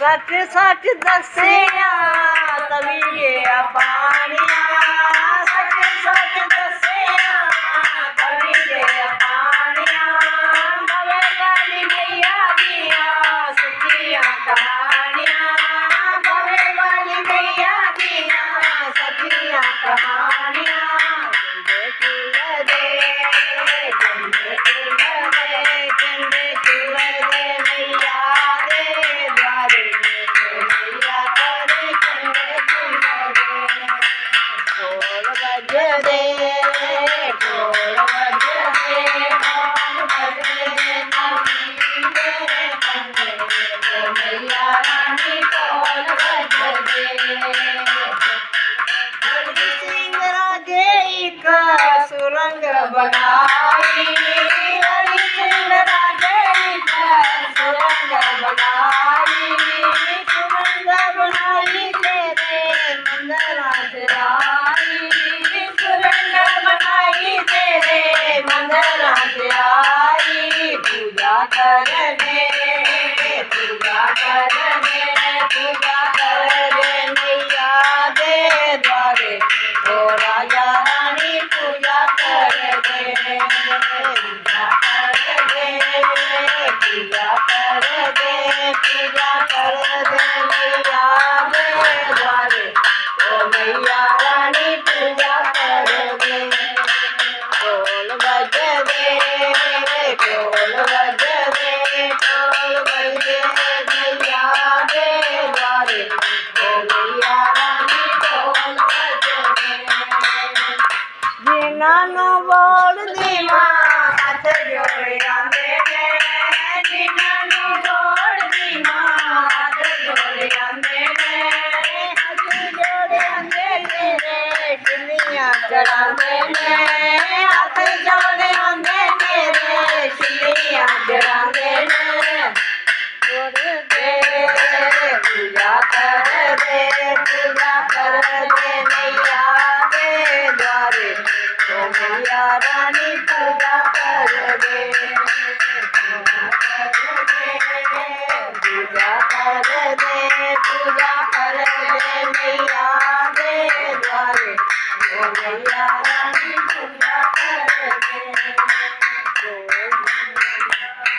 सच सच दसिया तविए पानिया सच सच दसिया तविए पानिया भवे वाली मैया दिया सचिया कहानिया भवे वाली मैया दिया सचिया कहानिया सुरंग बनाई हरि सिंह राजे सुरंग बनाई सुरंग बनाई तेरे मंदिरा आई सुरंग बनाई तेरे मंदिरा आई पूजा करने मैया दे द्वारे ओ राजा रानी पूजा कर दे पूजा कर दे पूजा कर दे पूजा कर दे मैया दे द्वारे ओ मैया रानी पूजा कर दे ढोल बज दे ढोल बज दे ढोल बज दे मैया दे द्वारे ओ मैया रानी ढोल बज दे जिन्हां बोल दी मां हाथ जोड़े आंदे ने जिन्हां बोल दी मां हाथ जोड़े आंदे ने हाथ जोड़े आंदे तेरे चुनियां चढ़ांदे ने हाथ जोड़े आंदे तेरे चुनियां चढ़ांदे ने जोड़ दे पूजा कर दे मैया दे द्वारे ओ मैया रानी पूजा कर दे पूजा कर दे पूजा कर दे मैया दे द्वारे ओ मैया रानी पूजा